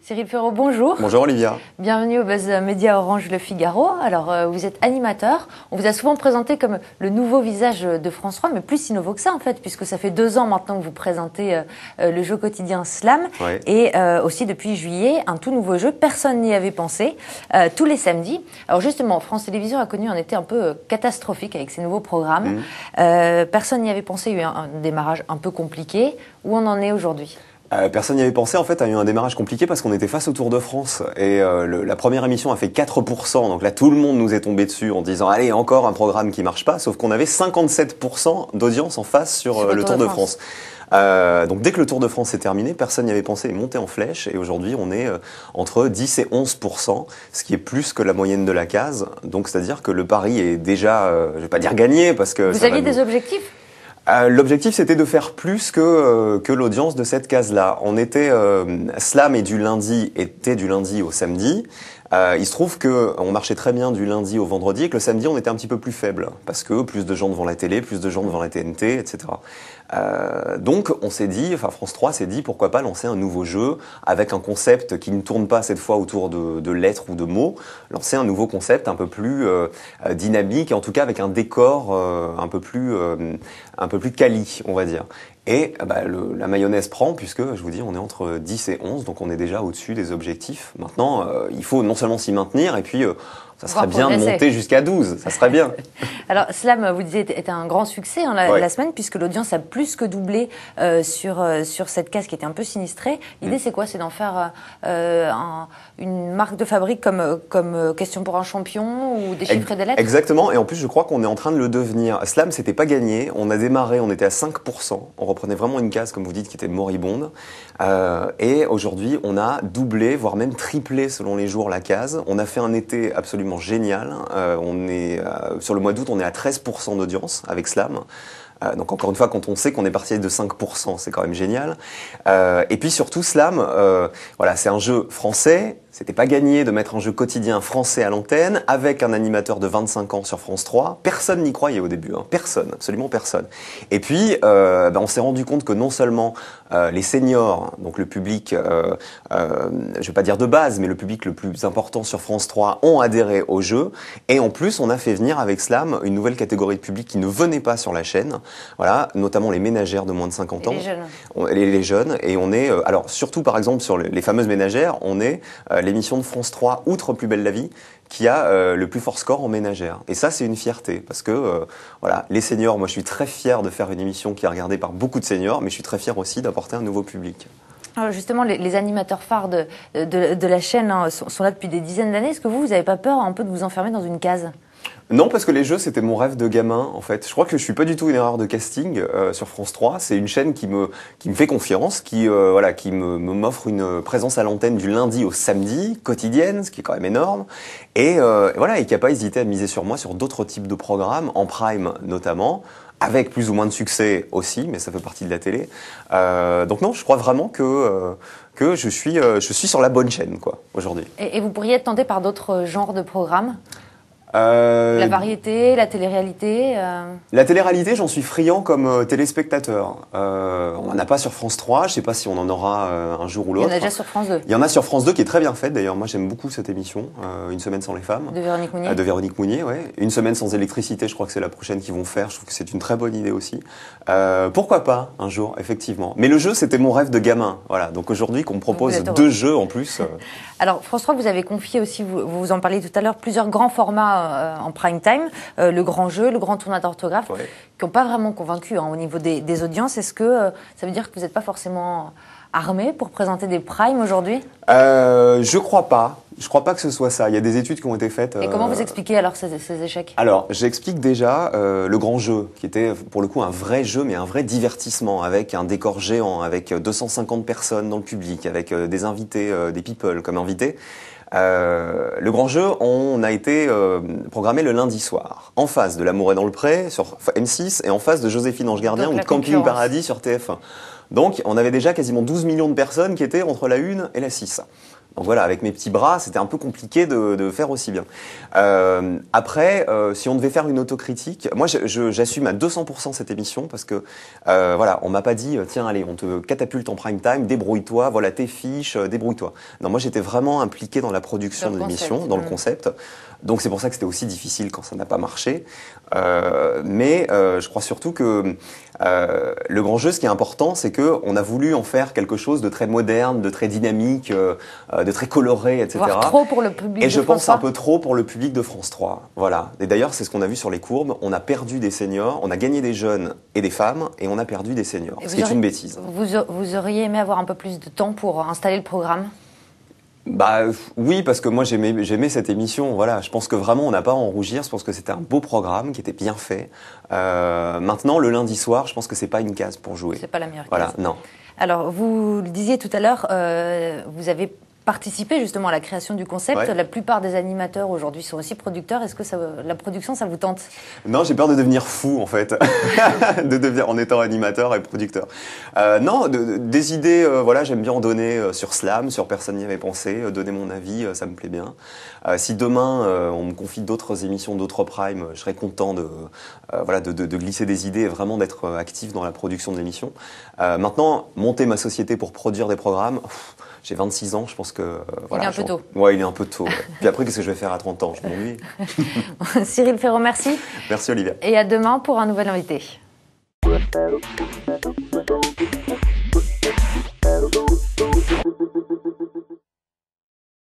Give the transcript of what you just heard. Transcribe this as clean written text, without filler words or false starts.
Cyril Ferraud, bonjour. Bonjour Olivia. Bienvenue au Buzz Média Orange Le Figaro. Alors, vous êtes animateur. On vous a souvent présenté comme le nouveau visage de France 3, mais plus innovant que ça en fait, puisque ça fait 2 ans maintenant que vous présentez le jeu quotidien Slam. Ouais. Et aussi depuis juillet, un tout nouveau jeu, personne n'y avait pensé, tous les samedis. Alors justement, France Télévisions a connu un été un peu catastrophique avec ces nouveaux programmes. Personne n'y avait pensé, il y a eu un démarrage un peu compliqué. Où on en est aujourd'hui ? Personne n'y avait pensé, en fait, a eu un démarrage compliqué parce qu'on était face au Tour de France et la première émission a fait 4%, donc là tout le monde nous est tombé dessus en disant allez, encore un programme qui marche pas, sauf qu'on avait 57% d'audience en face sur le Tour de France. Donc dès que le Tour de France est terminé, personne n'y avait pensé, est monté en flèche et aujourd'hui on est entre 10 et 11%, ce qui est plus que la moyenne de la case, donc c'est-à-dire que le pari est déjà, je vais pas dire gagné parce que... Vous aviez des objectifs ? L'objectif, c'était de faire plus que l'audience de cette case-là. On était Slam était du lundi au samedi. Il se trouve que on marchait très bien du lundi au vendredi et que le samedi, on était un petit peu plus faible parce que plus de gens devant la télé, plus de gens devant la TNT, etc. Donc, on s'est dit, enfin France 3 s'est dit, pourquoi pas lancer un nouveau jeu avec un concept qui ne tourne pas cette fois autour de lettres ou de mots, lancer un nouveau concept un peu plus dynamique et en tout cas avec un décor un peu plus quali, on va dire. Et la mayonnaise prend puisque, je vous dis, on est entre 10 et 11, donc on est déjà au-dessus des objectifs. Maintenant, il faut non seulement s'y maintenir, et puis ça serait bien de monter jusqu'à 12, ça serait bien. Alors Slam, vous disiez, était un grand succès la semaine, puisque l'audience a plus que doublé sur cette case qui était un peu sinistrée. L'idée, c'est quoi ? C'est d'en faire une marque de fabrique comme Question pour un champion ou des chiffres et des lettres ? Exactement, et en plus, je crois qu'on est en train de le devenir. Slam, c'était pas gagné, on a démarré, on était à 5%, on reprenait vraiment une case, comme vous dites, qui était moribonde. Et aujourd'hui, on a doublé, voire même triplé selon les jours la case. On a fait un été absolument génial. On est sur le mois d'août, on est à 13% d'audience avec Slam. Donc encore une fois, quand on sait qu'on est parti de 5%, c'est quand même génial. Et puis surtout, Slam, voilà, c'est un jeu français. C'était pas gagné de mettre un jeu quotidien français à l'antenne avec un animateur de 25 ans sur France 3. Personne n'y croyait au début, hein. Personne, absolument personne. Et puis, on s'est rendu compte que non seulement les seniors, donc le public, je vais pas dire de base, mais le public le plus important sur France 3 ont adhéré au jeu. Et en plus, on a fait venir avec Slam une nouvelle catégorie de public qui ne venait pas sur la chaîne. Voilà, notamment les ménagères de moins de 50 ans. Les jeunes. Et on est, alors surtout par exemple sur les fameuses ménagères, on est l'émission de France 3, outre Plus belle la vie, qui a le plus fort score en ménagère. Et ça, c'est une fierté, parce que voilà, les seniors, moi je suis très fier de faire une émission qui est regardée par beaucoup de seniors, mais je suis très fier aussi d'apporter un nouveau public. Alors justement, les animateurs phares de la chaîne sont là depuis des dizaines d'années. Est-ce que vous n'avez pas peur un peu de vous enfermer dans une case ? Non, parce que les jeux, c'était mon rêve de gamin, en fait. Je crois que je suis pas du tout une erreur de casting sur France 3. C'est une chaîne qui me fait confiance, qui m'offre une présence à l'antenne du lundi au samedi, quotidienne, ce qui est quand même énorme. Et voilà, et qui a pas hésité à miser sur moi sur d'autres types de programmes, en prime notamment, avec plus ou moins de succès aussi, mais ça fait partie de la télé. Donc non, je crois vraiment que je suis sur la bonne chaîne, quoi, aujourd'hui. Et vous pourriez être tenté par d'autres genres de programmes ? La variété, la télé-réalité La télé-réalité, j'en suis friand comme téléspectateur. On n'en a pas sur France 3, je ne sais pas si on en aura un jour ou l'autre. Il y en a déjà sur France 2. Il y en a sur France 2 qui est très bien faite, d'ailleurs. Moi, j'aime beaucoup cette émission, Une semaine sans les femmes. De Véronique Mounier. De Véronique Mounier, ouais. Une semaine sans électricité, je crois que c'est la prochaine qu'ils vont faire. Je trouve que c'est une très bonne idée aussi. Pourquoi pas, un jour, effectivement. Mais le jeu, c'était mon rêve de gamin. Voilà. Donc aujourd'hui, qu'on me propose 2 jeux en plus. Alors, France 3, vous avez confié aussi, vous en parliez tout à l'heure, plusieurs grands formats en prime time, le grand jeu, le grand tournoi d'orthographe, qui n'ont pas vraiment convaincu au niveau des audiences. Est-ce que ça veut dire que vous n'êtes pas forcément armé pour présenter des primes aujourd'hui ? Je crois pas. Je crois pas que ce soit ça. Il y a des études qui ont été faites. Et comment vous expliquez alors ces échecs ? Alors, j'explique déjà le grand jeu, qui était pour le coup un vrai jeu, mais un vrai divertissement, avec un décor géant, avec 250 personnes dans le public, avec des invités, des people comme invités. Le grand jeu, on a été programmé le lundi soir, en face de L'amour est dans le pré sur M6 et en face de Joséphine Ange Gardien ou de Camping Paradis sur TF1. Donc, on avait déjà quasiment 12 millions de personnes qui étaient entre la 1 et la 6. Donc voilà, avec mes petits bras, c'était un peu compliqué de faire aussi bien. Après, si on devait faire une autocritique, moi j'assume à 200% cette émission parce que voilà, on m'a pas dit tiens allez, on te catapulte en prime time, débrouille-toi, voilà tes fiches, débrouille-toi. Non, moi j'étais vraiment impliqué dans la production de l'émission, dans le concept. Donc c'est pour ça que c'était aussi difficile quand ça n'a pas marché. Mais je crois surtout que le grand jeu, ce qui est important, c'est que on a voulu en faire quelque chose de très moderne, de très dynamique, de très coloré, etc. Voire trop pour le public. Et je pense un peu trop pour le public de France 3. Voilà. Et d'ailleurs, c'est ce qu'on a vu sur les courbes. On a perdu des seniors, on a gagné des jeunes et des femmes, et on a perdu des seniors. Ce qui est une bêtise. Vous auriez aimé avoir un peu plus de temps pour installer le programme ? Bah oui, parce que moi j'aimais cette émission. Voilà, je pense que vraiment on n'a pas à en rougir. Je pense que c'était un beau programme qui était bien fait. Maintenant, le lundi soir, je pense que c'est pas une case pour jouer. C'est pas la meilleure case. Voilà, non. Alors, vous le disiez tout à l'heure, vous avez participé justement à la création du concept. Ouais. La plupart des animateurs aujourd'hui sont aussi producteurs. Est-ce que la production, ça vous tente ? Non, j'ai peur de devenir fou en fait, de devenir en étant animateur et producteur. Non, des idées, voilà, j'aime bien en donner sur Slam, sur Personne n'y avait pensé, donner mon avis, ça me plaît bien. Si demain on me confie d'autres émissions, d'autres primes, je serais content voilà, de glisser des idées et vraiment d'être actif dans la production de l'émission. Maintenant, monter ma société pour produire des programmes. J'ai 26 ans, je pense que... voilà, il est un peu tôt. Ouais, il est un peu tôt. Ouais. Puis après, qu'est-ce que je vais faire à 30 ans ? Je m'ennuie. Cyril Ferraud, merci. Merci Olivia. Et à demain pour un nouvel invité.